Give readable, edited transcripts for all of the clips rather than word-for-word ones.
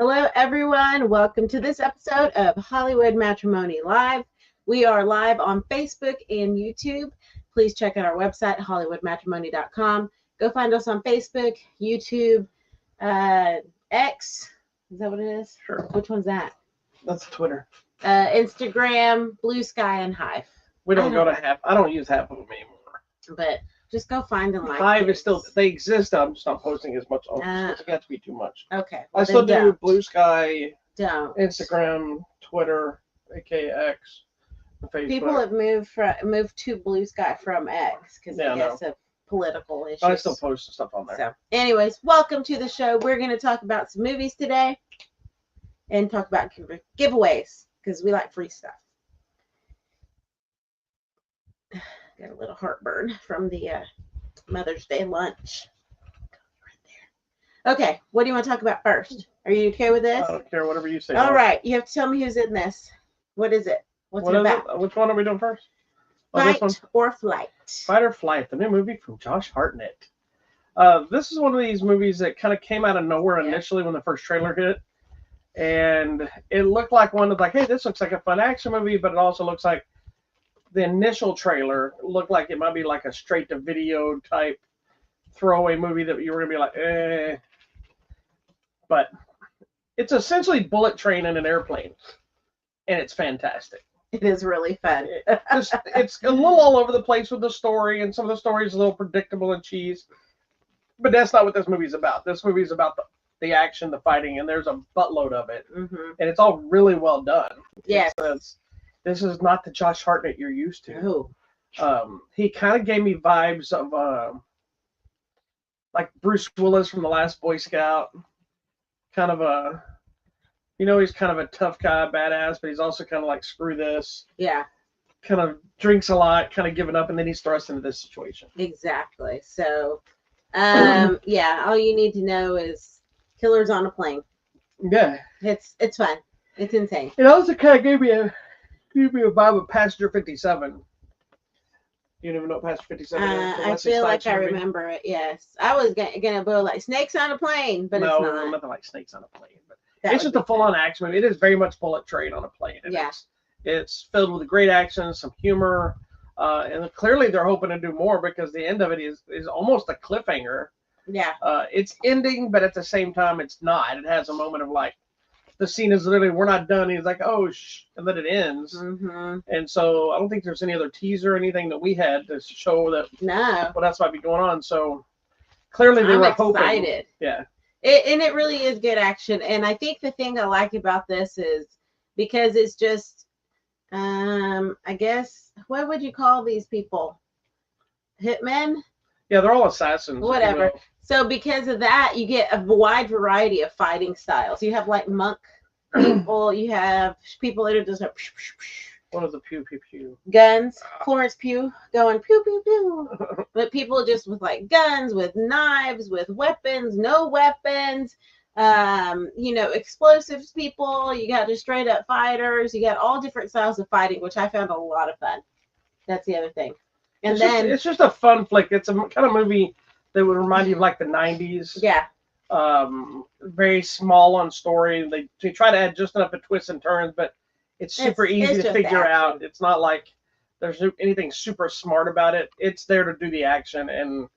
Hello, everyone. Welcome to this episode of Hollywood Matrimony Live. We are live on Facebook and YouTube. Please check out our website, hollywoodmatrimony.com. Go find us on Facebook, YouTube, X. Is that what it is? Sure. Which one's that? That's Twitter. Instagram, Blue Sky, and Hive. We don't go to half. I don't use half of them anymore. But just go find them. Hive is still, they exist. I'm just not posting as much. It's got to be too much. Okay. I still do Blue Sky, Don't. Instagram, Twitter, aka X, Facebook. People have moved to Blue Sky from X because I guess of political issues. I still post stuff on there. So, anyways, welcome to the show. We're going to talk about some movies today and talk about giveaways because we like free stuff. Got a little heartburn from the Mother's Day lunch. Right there. Okay, what do you want to talk about first? Are you okay with this? I don't care, whatever you say. All right, you have to tell me who's in this. What is it? What's it about? Which one are we doing first? Fight or Flight. Fight or Flight, the new movie from Josh Hartnett. This is one of these movies that kind of came out of nowhere initially when the first trailer hit. And it looked like one of like, hey, this looks like a fun action movie, but it also looks like the initial trailer looked like it might be like a straight to video type throwaway movie that you were gonna be like, eh. But it's essentially Bullet Train in an airplane, and it's fantastic. It is really fun. It's a little all over the place with the story, and some of the story is a little predictable and cheese. But that's not what this movie's about. This movie's about the action, the fighting, and there's a buttload of it, and it's all really well done. Yes. This is not the Josh Hartnett you're used to. Oh. He kind of gave me vibes of like Bruce Willis from The Last Boy Scout. Kind of he's kind of a tough guy, badass, but he's also kind of like, screw this. Yeah. Kind of drinks a lot, kind of giving up, and then he's thrust into this situation. Exactly. So, yeah, all you need to know is Killers on a Plane. Yeah. It's fun. It's insane. It also kind of gave me a vibe of Passenger 57. You don't even know what Passenger 57 is? I feel like I remember it, yes. I was gonna go like Snakes on a Plane, but it's not. No, nothing like Snakes on a Plane. But it's just a full-on action movie. It is very much Bullet Train on a plane. It's filled with great action, some humor, and clearly they're hoping to do more because the end of it is almost a cliffhanger. Yeah. It's ending, but at the same time, it's not. It has a moment of like, the scene is literally, we're not done. He's like, oh, and then it ends. And so I don't think there's any other teaser or anything that we had to show that what else might be going on. So clearly they were hoping. I'm excited. Yeah. And it really is good action. And I think the thing I like about this is because it's just, I guess, what would you call these people? Hitmen? Yeah, they're all assassins. Whatever. So because of that, you get a wide variety of fighting styles. You have like monk people. You have people that are just like, what is the pew pew pew? Guns. Florence Pugh going pew pew pew. But people just with like guns, with knives, with weapons, no weapons. Explosives people. You got just straight up fighters. You got all different styles of fighting, which I found a lot of fun. That's the other thing. And it's just a fun flick. It's a kind of movie that would remind you of like the 90s. Yeah. Very small on story. They try to add just enough of twists and turns, but it's super easy to figure out. It's not like there's anything super smart about it. It's there to do the action, and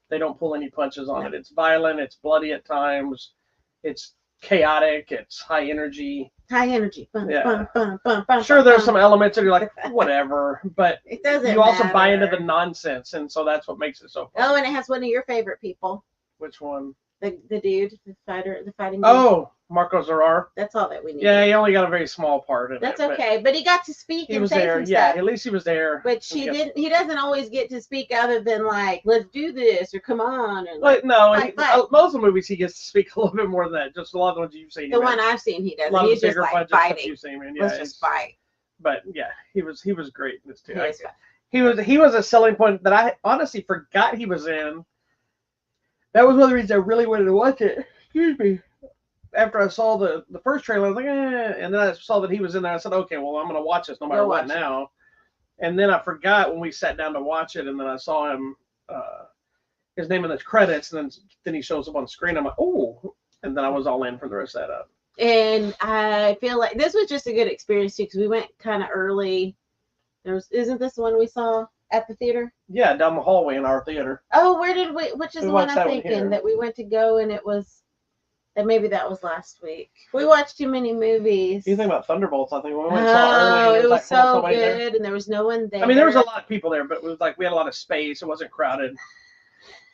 they don't pull any punches on it. It's violent. It's bloody at times. It's chaotic. It's high energy. High energy. Sure, there's some elements that you're like, whatever, but it doesn't you also matter. buy into the nonsense, and so that's what makes it so fun. Oh, and it has one of your favorite people. Which one? The dude, the fighting dude. Oh, Marco Zerrar. That's all that we need. Yeah, he only got a very small part in That's it. That's okay, but he got to speak and say some stuff. Yeah, at least he was there. But he doesn't always get to speak other than like, let's do this or come on. And most of the movies he gets to speak a little bit more than that. Just a lot of the ones you've seen. The one I've seen, he doesn't. He's just like fighting. Let's just fight. But yeah, he was great in this too. He was a selling point that I honestly forgot he was in. That was one of the reasons I really wanted to watch it. Excuse me. After I saw the first trailer, I was like, and then I saw that he was in there. I said, okay, well, I'm going to watch this no matter what now. And then I forgot when we sat down to watch it, and then I saw him, his name in the credits, and then he shows up on screen. I'm like, oh, and then I was all in for the rest of that. And I feel like this was just a good experience too, because we went kind of early. Isn't this the one we saw at the theater? Yeah, down the hallway in our theater. Oh, which is We the one watched I'm that one thinking here. that we went to go, and it was, and maybe that was last week. We watched too many movies. You think about Thunderbolts? I think when we went and saw it early, Oh, it was so good, good, and there was no one there. I mean, there was a lot of people there, but it was like we had a lot of space. It wasn't crowded.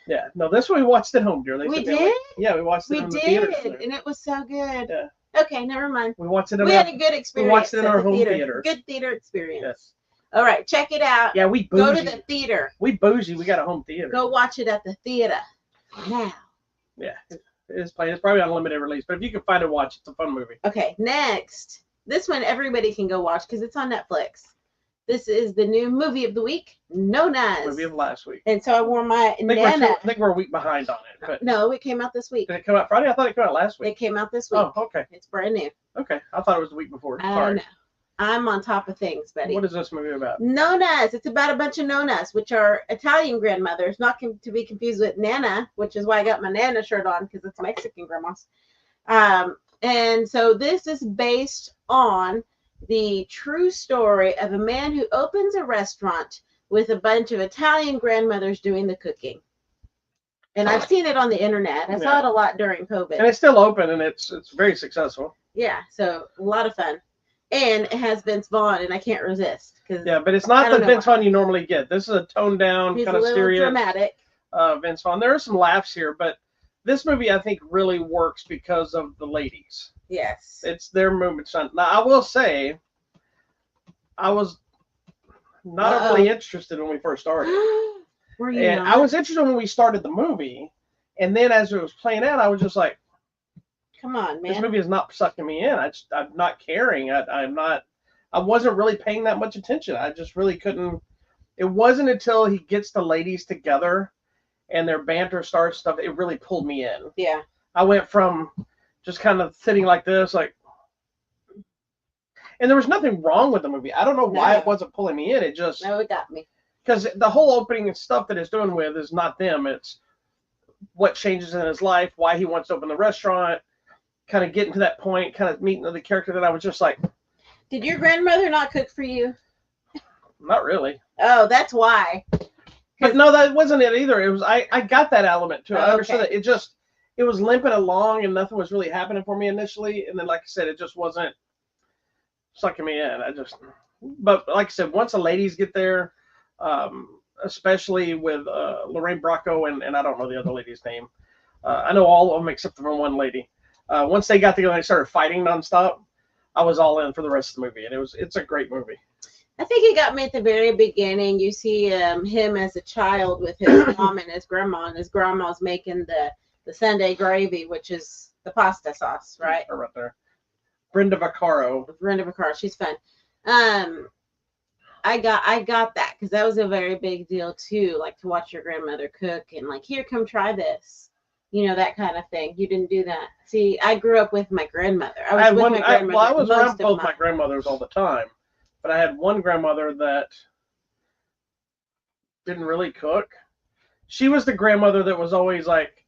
Yeah, no, this one we watched at home, dear. We did? Yeah, we watched it in the theater. And it was so good. Yeah. Okay, never mind. We watched it. We had a good experience. We watched it in our home theater. Good theater experience. Yes. All right, check it out. Yeah, we bougie. Go to the theater. We bougie. We got a home theater. Go watch it at the theater now. Yeah, it's playing. It's probably on a limited release, but if you can find it, watch. It's a fun movie. Okay, next. This one everybody can go watch because it's on Netflix. This is the new movie of the week, Nonnas. Movie of last week. And so I wore my Nana. I think we're a week behind on it. But no, it came out this week. Did it come out Friday? I thought it came out last week. It came out this week. Oh, okay. It's brand new. Okay, I thought it was the week before. Sorry. No. I'm on top of things, Betty. What is this movie about? Nonnas. It's about a bunch of Nonnas, which are Italian grandmothers, not to be confused with Nana, which is why I got my Nana shirt on, because it's Mexican grandmas. And so this is based on the true story of a man who opens a restaurant with a bunch of Italian grandmothers doing the cooking. And I've seen it on the internet. I saw it a lot during COVID. And it's still open, and it's very successful. Yeah, so a lot of fun. And it has Vince Vaughn, and I can't resist. Yeah, but it's not the Vince Vaughn you normally get. This is a toned down, kind of serious, dramatic. Vince Vaughn. There are some laughs here, but this movie I think really works because of the ladies. Yes, it's their movement. Now I will say, I was not really interested when we first started. Were you? And I was interested when we started the movie, and then as it was playing out, I was just like, come on, man. This movie is not sucking me in. I'm not caring. I wasn't really paying that much attention. I just really couldn't. It wasn't until he gets the ladies together and their banter starts stuff, it really pulled me in. Yeah. I went from just kind of sitting like this, like, and there was nothing wrong with the movie. I don't know why it wasn't pulling me in. It just. No, it got me. Because the whole opening and stuff that it's doing with is not them. It's what changes in his life, why he wants to open the restaurant, kind of getting to that point, kind of meeting the character that I was just like. Did your grandmother not cook for you? Not really. Oh, that's why. But no, that wasn't it either. It was I got that element too. I understood that it was limping along and nothing was really happening for me initially. And then, like I said, it just wasn't sucking me in. But like I said, once the ladies get there, especially with Lorraine Bracco and I don't know the other lady's name. I know all of them except for one lady. Once they got together and they started fighting nonstop, I was all in for the rest of the movie, and it's a great movie. I think it got me at the very beginning. You see him as a child with his mom and his grandma, and his grandma's making the Sunday gravy, which is the pasta sauce, right? Right there. Brenda Vaccaro. She's fun. I got that because that was a very big deal too, like to watch your grandmother cook and like, here, come try this. You know, that kind of thing. You didn't do that. See, I grew up with my grandmother. I was around both my grandmothers all the time, but I had one grandmother that didn't really cook. She was the grandmother that was always like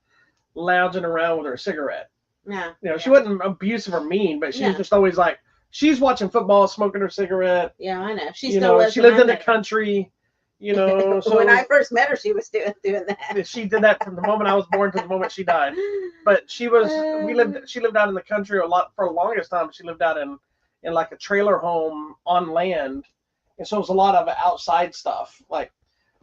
lounging around with her cigarette. Yeah. You know, she wasn't abusive or mean, but she was just always like, she's watching football, smoking her cigarette. Yeah, I know. She lived in the country. You know, so when I first met her, she was doing that. She did that from the moment I was born to the moment she died. But she lived out in the country for the longest time. She lived out in like a trailer home on land, and so it was a lot of outside stuff. Like,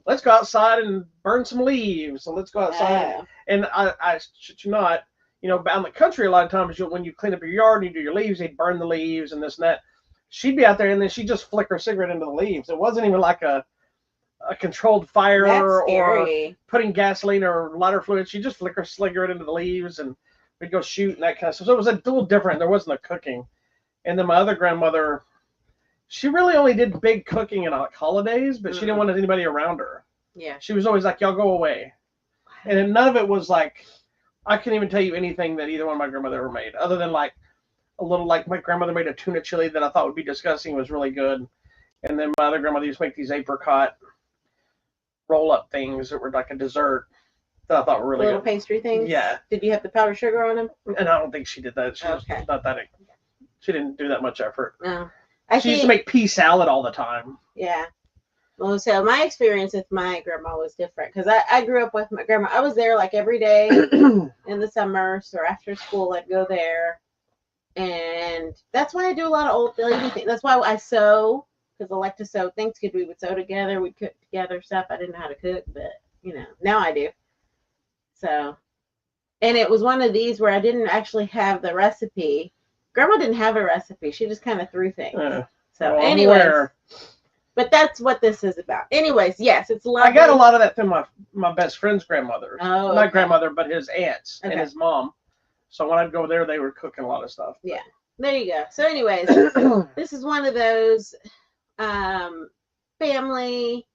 let's go outside and burn some leaves. So let's go outside. And I should not, you know, out in the country, a lot of times when you clean up your yard and you do your leaves, they'd burn the leaves and this and that. She'd be out there and then she'd just flick her cigarette into the leaves. It wasn't even like a controlled fire or putting gasoline or lighter fluid. She just flick her cigarette into the leaves and we'd go shoot and that kind of stuff. So it was a little different. There wasn't a cooking. And then my other grandmother, she really only did big cooking in like holidays, but she didn't want anybody around her. Yeah. She was always like, y'all go away. And then none of it was like, I couldn't even tell you anything that either one of my grandmother ever made, other than like a little, like my grandmother made a tuna chili that I thought would be disgusting. It was really good. And then my other grandmother used to make these apricot roll-up things that were like a dessert. that I thought were really little good. pastry things. Yeah. Did you have the powdered sugar on them? And I don't think she did that. She was Okay. not that. She didn't do that much effort. No. She used to make pea salad all the time. Yeah. Well, so my experience with my grandma was different because I grew up with my grandma. I was there like every day in the summer, so after school I'd go there, and that's why I do a lot of old lady things. That's why I sew, because I like to sew things. Because we would sew together, we'd cook together stuff. I didn't know how to cook, but now I do. So, and it was one of these where I didn't actually have the recipe. Grandma didn't have a recipe. She just kind of threw things. So, well, anyways. But that's what this is about. Anyways, yes, it's lovely. I got a lot of that through my best friend's grandmother. Oh, not grandmother, but his aunts and his mom. So when I'd go there, they were cooking a lot of stuff. Yeah, there you go. So anyways, this is one of those family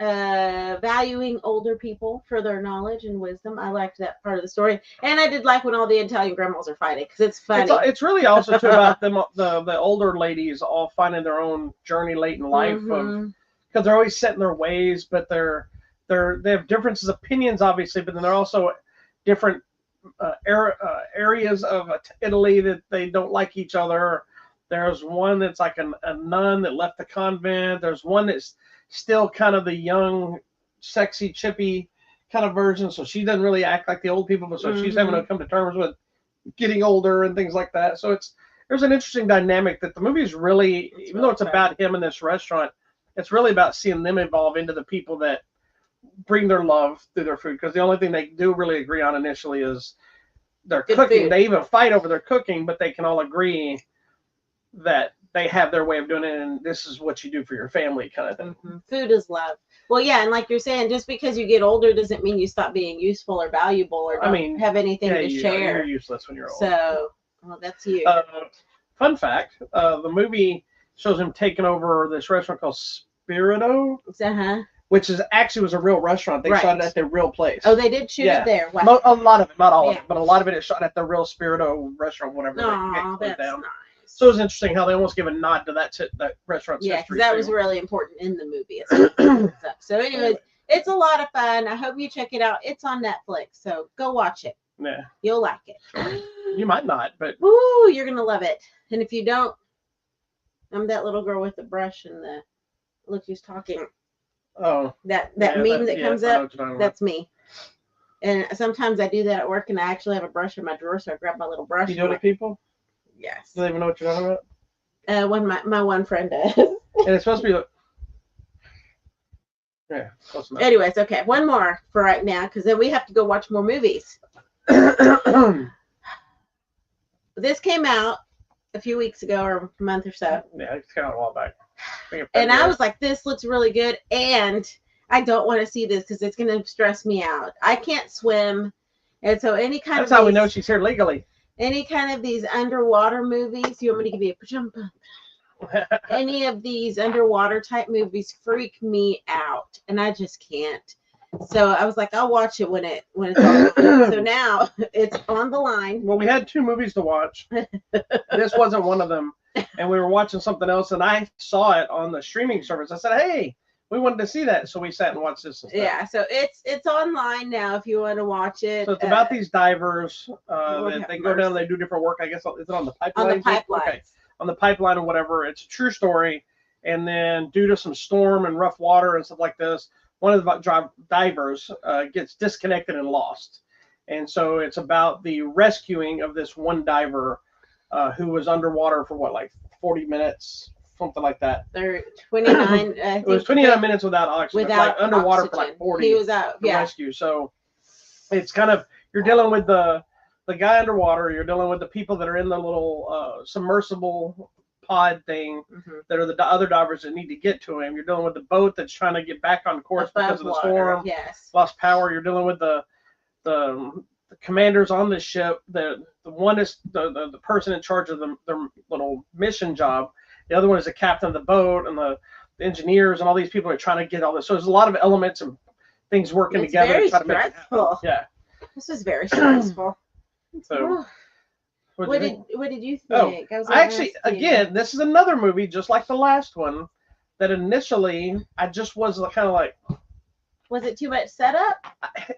valuing older people for their knowledge and wisdom. I liked that part of the story. And I did like when all the Italian grandmas are fighting, because it's funny. It's really also too about them, the older ladies all finding their own journey late in life, because they're always set in their ways, but they have differences of opinions, obviously, but then they're also different areas of Italy that they don't like each other. There's one that's like a nun that left the convent. There's one that's still kind of the young, sexy, chippy kind of version, so she doesn't really act like the old people, but so she's having to come to terms with getting older and things like that. So there's an interesting dynamic that the movie is really, even though it's about him in this restaurant, it's really about seeing them evolve into the people that bring their love through their food, because the only thing they do really agree on initially is their cooking. Food. They even fight over their cooking, but they can all agree that they have their way of doing it, and this is what you do for your family, kind of thing. Food is love. Well, yeah, and like you're saying, just because you get older doesn't mean you stop being useful or valuable or don't have anything to share. You're useless when you're old. So, well, that's you. Fun fact, the movie shows him taking over this restaurant called Spirito, which was a real restaurant. They shot it at their real place. Oh, they did shoot it there. Wow. A lot of it, not all of it, but a lot of it is shot at the real Spirito restaurant, whatever. That's down. Nice. So it was interesting how they almost give a nod to that restaurant's history. Yeah, because that was really important in the movie. So anyways, it's a lot of fun. I hope you check it out. It's on Netflix, so go watch it. Yeah. You'll like it. You might not, but... Woo, you're going to love it. And if you don't, I'm that little girl with the brush and the... Look who's talking. Oh. That meme that comes up, that's me. And sometimes I do that at work, and I actually have a brush in my drawer, so I grab my little brush. You do it to people? Yes. Do they even know what you're talking about? When my one friend does. And it's supposed to be yeah, close enough. Anyways, okay, one more for right now, because then we have to go watch more movies. This came out a few weeks ago, or a month or so. Yeah, it came out a while back. And I was like, this looks really good, and I don't want to see this because it's going to stress me out. I can't swim, and so any kind That's how we know she's here legally. Any kind of these underwater movies, you want me to give you a jump? Any of these underwater type movies freak me out, and I just can't. So I was like, I'll watch it when it's on. So now it's on the line. Well, we had 2 movies to watch. This wasn't one of them, and we were watching something else, and I saw it on the streaming service. I said, hey, we wanted to see that, so we sat and watched this instead. Yeah, so it's online now if you want to watch it. So it's about these divers. They go down, they do different work. I guess, is it on the pipeline? On the pipeline. Okay, on the pipeline or whatever. It's a true story. And then due to some storm and rough water and stuff like this, one of the divers gets disconnected and lost. And so it's about the rescuing of this one diver who was underwater for like 40 minutes. Something like that. 29. It was 29 minutes without oxygen. Like underwater oxygen. For like 40. He was out. Yeah. Rescue. So it's kind of, you're dealing with the guy underwater. You're dealing with the people that are in the little submersible pod thing that are the other divers that need to get to him. You're dealing with the boat that's trying to get back on course because of the storm. Yes. Lost power. You're dealing with the commanders on the ship. The one is the person in charge of their little mission job. The other one is the captain of the boat, and the engineers, and all these people are trying to get all this. So there's a lot of elements and things working together to try to make it happen. Yeah. This is very stressful. So, what did you think? Again, this is another movie just like the last one that initially I just was kind of like, Was it too much setup?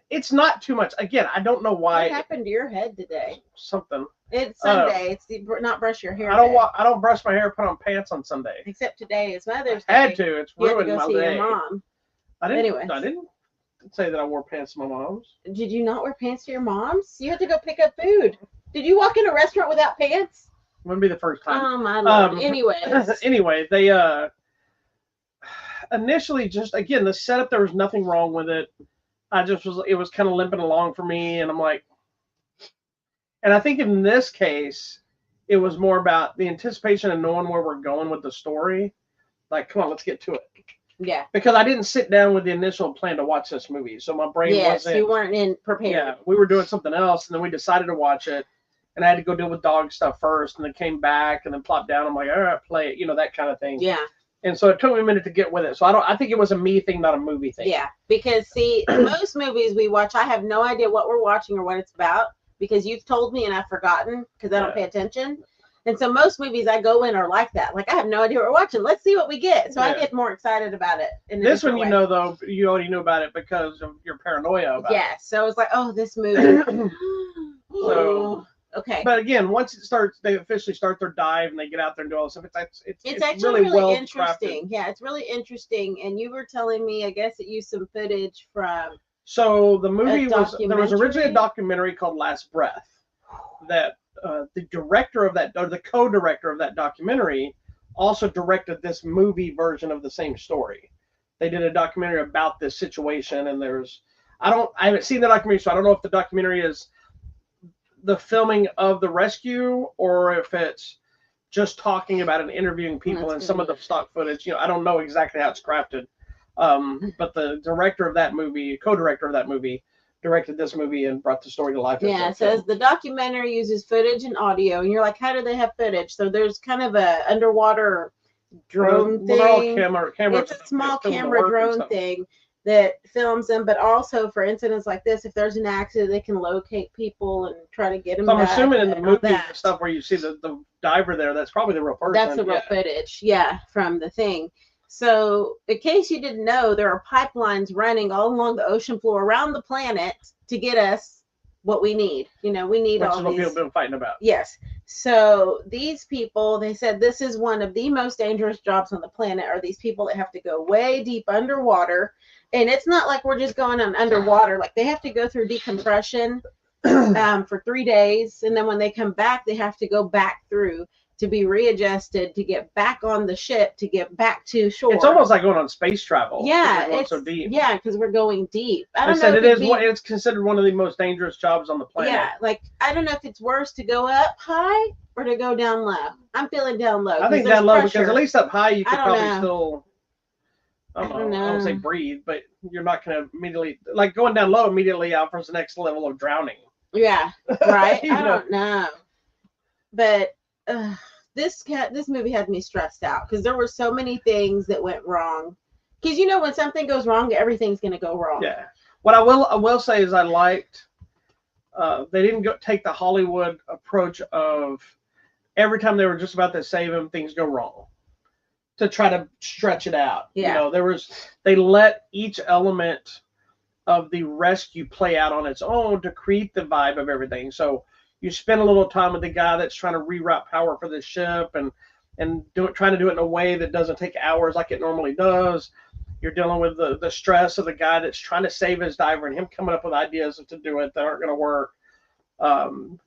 It's not too much. Again, I don't know why. What happened to your head today? Something. It's Sunday. It's the not brush your hair. I don't brush my hair, put on pants on Sunday. Except today is Mother's Day. I had to. It's ruined you had to go my see day. your mom. I didn't. Anyways. I didn't say that I wore pants to my mom's. Did you not wear pants to your mom's? You had to go pick up food. Did you walk in a restaurant without pants? Wouldn't be the first time. Oh my lord. Anyway, they initially just again the setup, there was nothing wrong with it. It was kind of limping along for me, and I'm like, and I think in this case, it was more about the anticipation and knowing where we're going with the story. Like, come on, let's get to it. Yeah. Because I didn't sit down with the initial plan to watch this movie, so my brain wasn't. You weren't prepared. Yeah, we were doing something else, and then we decided to watch it, and I had to go deal with dog stuff first, and then came back, and then plopped down. I'm like, all right, play it, that kind of thing. Yeah. And so it took me a minute to get with it. So I think it was a me thing, not a movie thing. Yeah, because see, most movies we watch, I have no idea what we're watching or what it's about because you've told me and I've forgotten because I don't pay attention. And so most movies I go in are like that. Like I have no idea what we're watching. Let's see what we get. So I get more excied about it. This one, though, you already knew about it because of your paranoia about it. Yeah. So it's like, oh, this movie. So. Okay. But again, once it starts, they officially start their dive and they get out there and do all this stuff. It's actually really well interesting. crafted. Yeah, it's really interesting. And you were telling me, I guess it used some footage from. So the movie there was originally a documentary called Last Breath that the director of that, or the co-director of that documentary, also directed this movie version of the same story. They did a documentary about this situation, and I haven't seen the documentary, so I don't know if the documentary is the filming of the rescue or if it's just talking about and interviewing people and some of the stock footage. I don't know exactly how it's crafted. But the director of that movie, co-director of that movie, directed this movie and brought the story to life. Yeah, it says the documentary uses footage and audio, and you're like, how do they have footage? So there's kind of a underwater drone thing. All cameras. It's a small camera drone thing that films them, but also for incidents like this, if there's an accident, they can locate people and try to get them back. I'm assuming in the movie the stuff where you see the diver there, that's probably the real person. That's the real footage, from the thing. So in case you didn't know, there are pipelines running all along the ocean floor around the planet to get us what we need. We need all these. Which is what people have been fighting about. Yes. So these people, they said this is one of the most dangerous jobs on the planet, are these people that have to go way deep underwater. And it's not like we're just going on underwater. Like they have to go through decompression for 3 days. And then when they come back, they have to go back through to be readjusted, to get back on the ship, to get back to shore. It's almost like going on space travel. Yeah. It's so deep. Yeah, because we're going deep. It's considered one of the most dangerous jobs on the planet. Yeah, like I don't know if it's worse to go up high or to go down low. I'm feeling down low. I think down low because at least up high you could probably still... I don't know. I don't say breathe, but you're not going to immediately, like going down low immediately offers the next level of drowning. Yeah, right. I don't know. But this movie had me stressed out because there were so many things that went wrong. Because when something goes wrong, everything's going to go wrong. Yeah. What I will say is I liked, they didn't take the Hollywood approach of every time they were just about to save him, things go wrong. To try to stretch it out. Yeah. They let each element of the rescue play out on its own to create the vibe of everything. So you spend a little time with the guy that's trying to reroute power for the ship and trying to do it in a way that doesn't take hours like it normally does. You're dealing with the stress of the guy that's trying to save his diver and him coming up with ideas to do it that aren't going to work.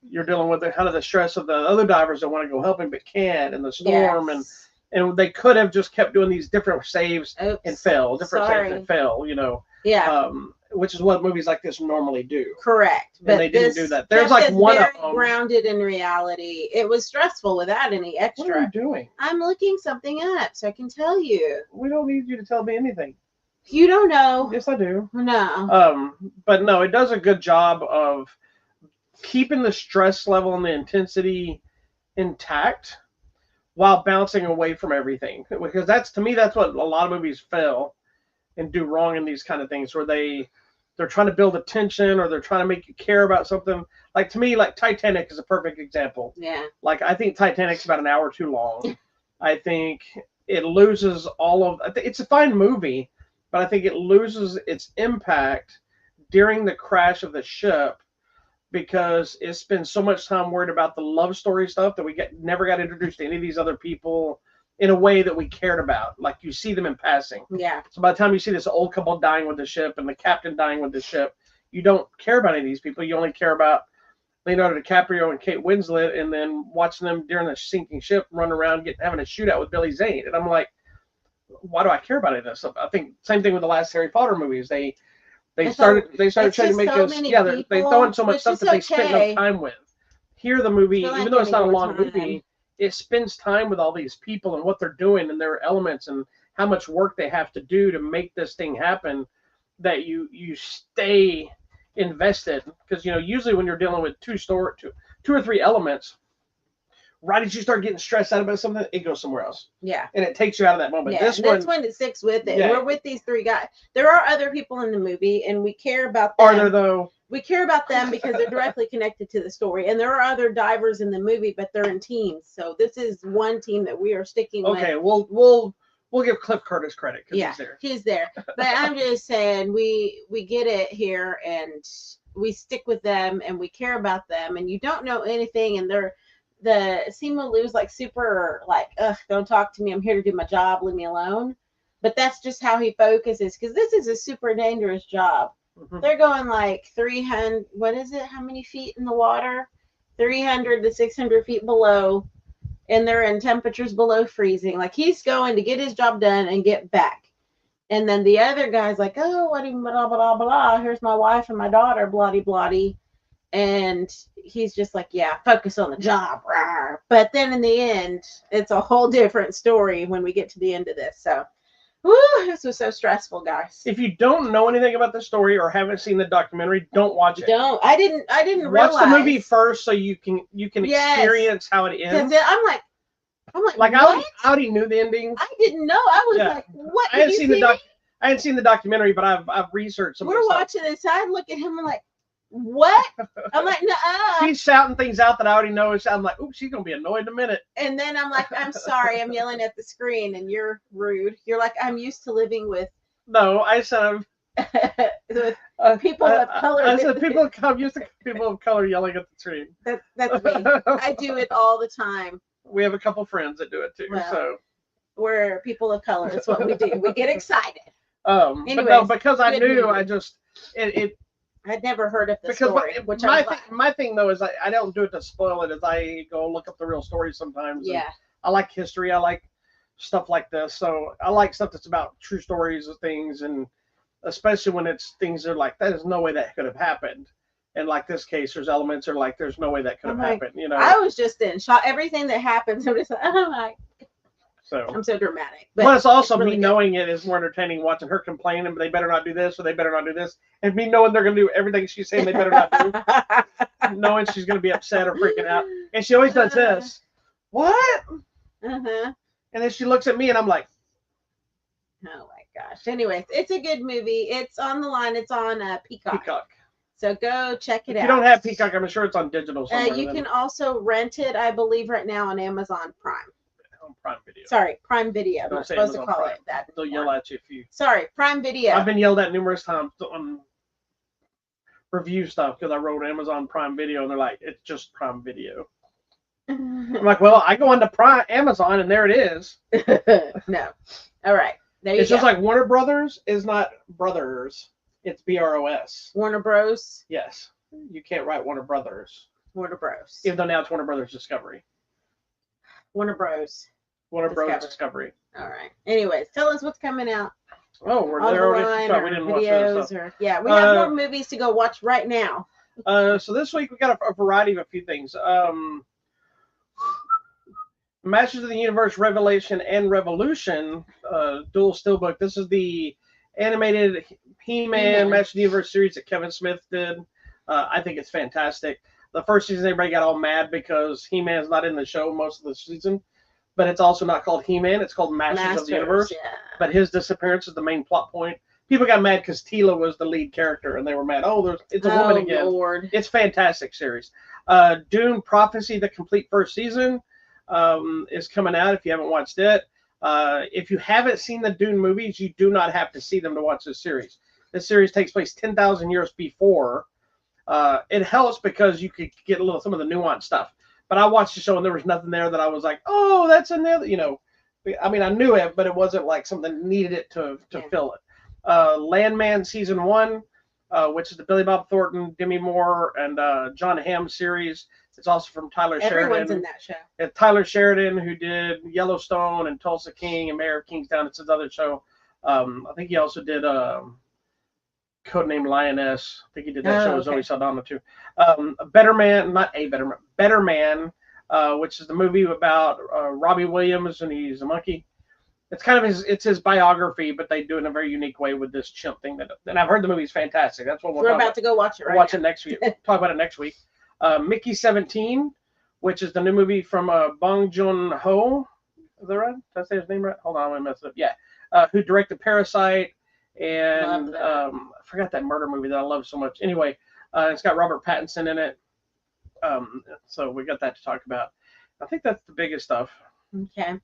You're dealing with the stress of the other divers that want to go help him but can't, and the storm. Yes. And they could have just kept doing these different saves and fail, Yeah. Which is what movies like this normally do. Correct. But they didn't do that. There's like one of them. Grounded in reality. It was stressful without any extra. What are you doing? I'm looking something up so I can tell you. We don't need you to tell me anything. You don't know. Yes, I do. No. But no, it does a good job of keeping the stress level and the intensity intact while bouncing away from everything, because that's what a lot of movies fail and do wrong in these kind of things, where they're trying to build a tension or they're trying to make you care about something. Like to me, like Titanic is a perfect example. Yeah. Like I think Titanic's about an hour too long. I think it loses it's a fine movie, but I think it loses its impact during the crash of the ship because it spends so much time worried about the love story stuff that we never got introduced to any of these other people in a way that we cared about. Like you see them in passing. Yeah. So by the time you see this old couple dying with the ship and the captain dying with the ship, you don't care about any of these people. You only care about Leonardo DiCaprio and Kate Winslet, and then watching them during the sinking ship run around having a shootout with Billy Zane. And I'm like, why do I care about any of this? I think same thing with the last Harry Potter movies. They started trying to make us they throwing so much stuff that they spent no time with. Here the movie, even though it's not a long movie, it spends time with all these people and what they're doing and their elements and how much work they have to do to make this thing happen, that you stay invested. Because usually when you're dealing with two or three elements, right as you start getting stressed out about something, it goes somewhere else. Yeah. And it takes you out of that moment. Yeah, that's when it sticks with it. Yeah. We're with these three guys. There are other people in the movie, and we care about them. Are there, though? We care about them because they're directly connected to the story. And there are other divers in the movie, but they're in teams. So this is one team that we are sticking with. Okay, we'll give Cliff Curtis credit because he's there. He's there. But I'm just saying, we get it here, and we stick with them, and we care about them. And you don't know anything, and the Simu Liu's like super like, ugh, don't talk to me. I'm here to do my job. Leave me alone. But that's just how he focuses, because this is a super dangerous job. Mm-hmm. They're going like 300, what is it? How many feet in the water? 300 to 600 feet below. And they're in temperatures below freezing. Like he's going to get his job done and get back. And then the other guy's like, oh, what blah, blah, blah. Here's my wife and my daughter, bloody, bloody. And he's just like, yeah, focus on the job. Rawr. But then in the end, it's a whole different story when we get to the end of this. So, this was so stressful, guys. If you don't know anything about the story or haven't seen the documentary, don't watch it. I didn't realize. Watch the movie first so you can experience how it ends. I'm like, I already knew the ending. I didn't know. I was like, what? I hadn't seen the documentary, but I've researched some. We're watching this. I look at him and like, what? I'm like, no. She's shouting things out that I already know. I'm like, ooh, she's gonna be annoyed in a minute. And then I'm like, I'm sorry, I'm yelling at the screen, and you're rude. You're like, I'm used to living with. No, I said with people of color. I said I'm used to people of color yelling at the screen. That's me. I do it all the time. We have a couple friends that do it too. Well, so we're people of color. That's what we do. We get excited. Anyways, but no, because I knew, I just it. I'd never heard of the story. My thing though is I don't do it to spoil it. As I go look up the real story sometimes. Yeah. I like history. I like stuff like this. So I like stuff that's about true stories of things, and especially when it's things that are like, there's no way that could have happened. And like this case, there's elements are like, there's no way that could have happened. I was just in shock. Everything that happens, I'm just like, oh my. So I'm so dramatic. But plus, also really me knowing it is more entertaining watching her complaining, but they better not do this or they better not do this, and me knowing they're going to do everything she's saying they better not do, knowing she's going to be upset or freaking out, and she always does this. What? And then she looks at me, and I'm like, oh my gosh. Anyways, it's a good movie. It's on the line. It's on Peacock. So go check it out. If you don't have Peacock, I'm sure it's on digital somewhere. You can also rent it, I believe, right now on Amazon Prime. Prime Video. Sorry, Prime Video. I'm not supposed to call it that. They'll yell at you if you. Sorry, Prime Video. I've been yelled at numerous times on review stuff because I wrote Amazon Prime Video, and they're like, "It's just Prime Video." I'm like, "Well, I go into Amazon, and there it is." No. All right. There you go. It's just like Warner Brothers is not brothers. It's BROS. Warner Bros. Yes. You can't write Warner Brothers. Warner Bros. Even though now it's Warner Brothers Discovery. Warner Bros. Warner Bros. Discovery. All right. Anyways, tell us what's coming out. Oh, we're there already. We didn't watch those stuff. Yeah, we have more movies to go watch right now. So this week we got a variety of a few things. Masters of the Universe Revelation and Revolution, dual steelbook. This is the animated He-Man Masters of the Universe series that Kevin Smith did. I think it's fantastic. The first season, everybody got all mad because He-Man's not in the show most of the season. But it's also not called He-Man. It's called Masters of the Universe. Yeah. But his disappearance is the main plot point. People got mad because Teela was the lead character, and they were mad. Oh, it's a woman again. Lord. It's fantastic series. Dune Prophecy, the complete first season, is coming out if you haven't watched it. If you haven't seen the Dune movies, you do not have to see them to watch this series. This series takes place 10,000 years before. It helps because you could get some of the nuanced stuff. But I watched the show and there was nothing there that I was like, oh, that's in there. You know, I mean, I knew it, but it wasn't like something that needed it to fill it. Landman season 1, which is the Billy Bob Thornton, Demi Moore, and John Hamm series. It's also from Tyler Sheridan. Everyone's in that show. It's Tyler Sheridan, who did Yellowstone and Tulsa King and Mayor of Kingstown. It's his other show. I think he also did Codename Lioness. I think he did that show with Zoe Saldana too. Better Man, not a Better Man, Better Man, which is the movie about Robbie Williams, and he's a monkey. It's kind of his biography, but they do it in a very unique way with this chimp thing. And I've heard the movie's fantastic. That's what we're about to go watch it. Watch it next week. Talk about it next week. Mickey 17, which is the new movie from Bong Joon-ho. Is that right? Did I say his name right? Hold on, I'm gonna mess it up. Yeah, who directed Parasite and I forgot that murder movie that I love so much. Anyway, it's got Robert Pattinson in it. So we got that to talk about. I think that's the biggest stuff. Okay.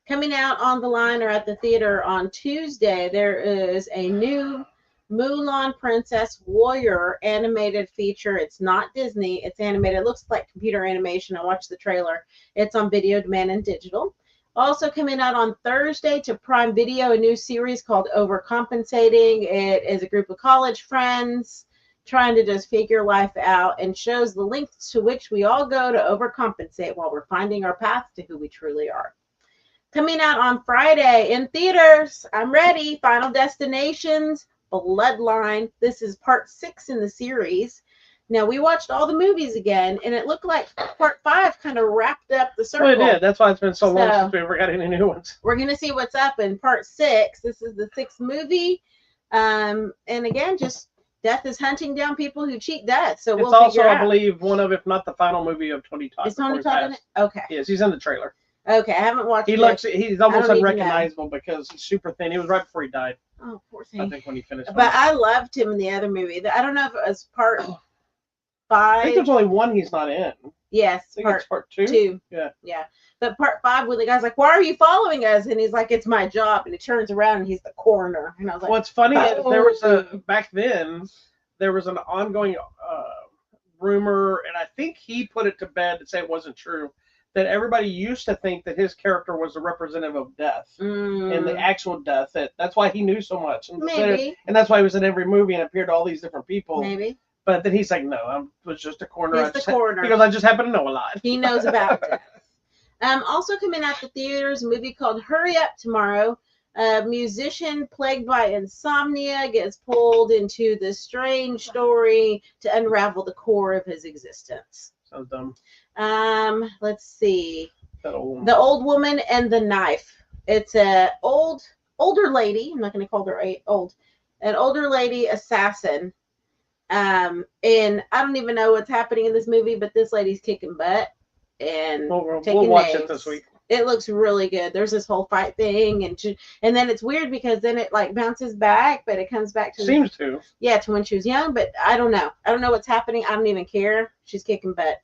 Coming out on the line or at the theater on Tuesday, there is a new Mulan Princess Warrior animated feature. It's not Disney. It's animated. It looks like computer animation. I watched the trailer. It's on video demand and digital. Also coming out on Thursday to Prime Video, a new series called Overcompensating. It is a group of college friends trying to just figure life out, and shows the lengths to which we all go to overcompensate while we're finding our path to who we truly are. Coming out on Friday in theaters, I'm ready, Final Destinations, Bloodline. This is part 6 in the series. Now, we watched all the movies again, and it looked like part 5 kind of wrapped up the circle. Well, it did. That's why it's been so long since we ever got any new ones. We're going to see what's up in part 6. This is the 6th movie. And again, just death is hunting down people who cheat death. So it's also, I believe, one of, if not the final movie of Tony Todd. Is Tony Todd in it? Okay. Yes, he's in the trailer. Okay, I haven't watched it. He's almost unrecognizable because he's super thin. He was right before he died. Oh, poor thing. I think when he finished. But I loved him in the other movie. I don't know if it was part 5. I think there's only one he's not in. Yes, I think it's part 2. 2. Yeah. But part 5, when the guy's like, "Why are you following us?" and he's like, "It's my job," and he turns around and he's the coroner. And I was like, what's funny is there was back then there was an ongoing rumor, and I think he put it to bed to say it wasn't true, that everybody used to think that his character was the representative of death and the actual death. That's why he knew so much. Maybe. And that's why he was in every movie and appeared to all these different people. Maybe. But then he's like, no, I was just a coroner. He's the coroner. Because I just happen to know a lot. He knows about death. Also coming out the theaters, a movie called Hurry Up Tomorrow. A musician plagued by insomnia gets pulled into this strange story to unravel the core of his existence. Sounds dumb. Let's see. The Old Woman and the Knife. It's a older lady. I'm not going to call her old. An older lady assassin. And I don't even know what's happening in this movie, but this lady's kicking butt and we'll watch it this week. It looks really good. There's this whole fight thing, and then it's weird because then it like bounces back, but it comes back to to when she was young. But I don't know. I don't know what's happening. I don't even care. She's kicking butt.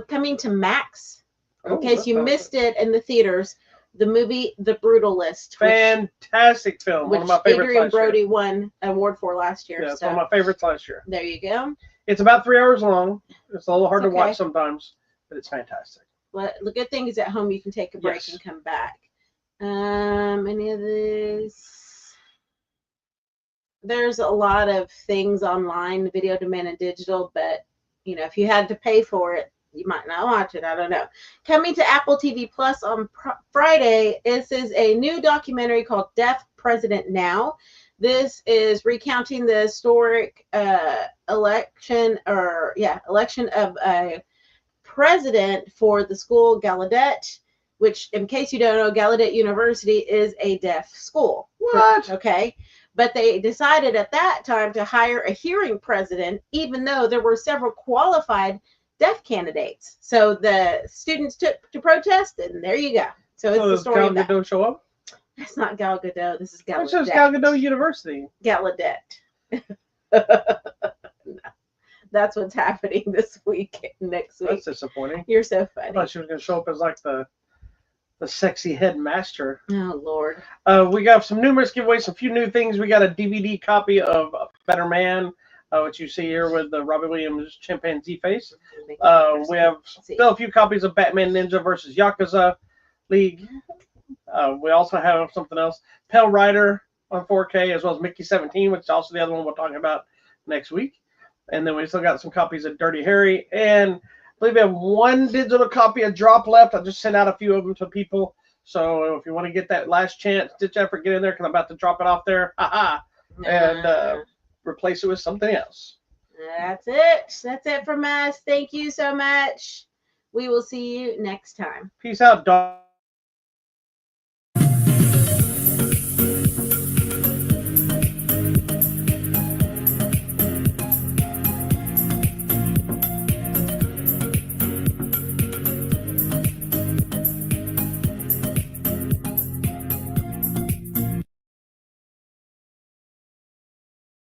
Coming to Max, in case you missed it in the theaters, the movie The Brutalist. Fantastic film. One of my favorites. Adrian Brody won an award for last year. Yeah, it's one of my favorites last year. There you go. It's about 3 hours long. It's a little hard to watch sometimes, but it's fantastic. Well, the good thing is at home you can take a break and come back. Any of this? There's a lot of things online, video demand and digital, but you know, if you had to pay for it, you might not watch it. I don't know. Coming to Apple TV Plus on Friday, this is a new documentary called Deaf President Now. This is recounting the historic election of a president for the school Gallaudet, which, in case you don't know, Gallaudet University is a deaf school. What? Okay. But they decided at that time to hire a hearing president, even though there were several qualified deaf candidates. So the students took to protest, and there you go. So it's the story of that. Gal Gadot show up? That's not Gal Gadot. This is Gallaudet. It's just Gal Gadot University. Gallaudet. No. That's what's happening this week, next week. That's disappointing. You're so funny. I thought she was going to show up as like the the sexy headmaster. Oh, Lord. We got some numerous giveaways, a few new things. We got a DVD copy of Better Man, which you see here with the Robbie Williams chimpanzee face. We have still a few copies of Batman Ninja versus Yakuza League. We also have something else, Pale Rider on 4K, as well as Mickey 17, which is also the other one we're talking about next week. And then we still got some copies of Dirty Harry. And I believe we have one digital copy of Drop left. I just sent out a few of them to people. So if you want to get that last chance, ditch effort, get in there because I'm about to drop it off there. And replace it with something else. That's it. That's it from us. Thank you so much. We will see you next time. Peace out, dog.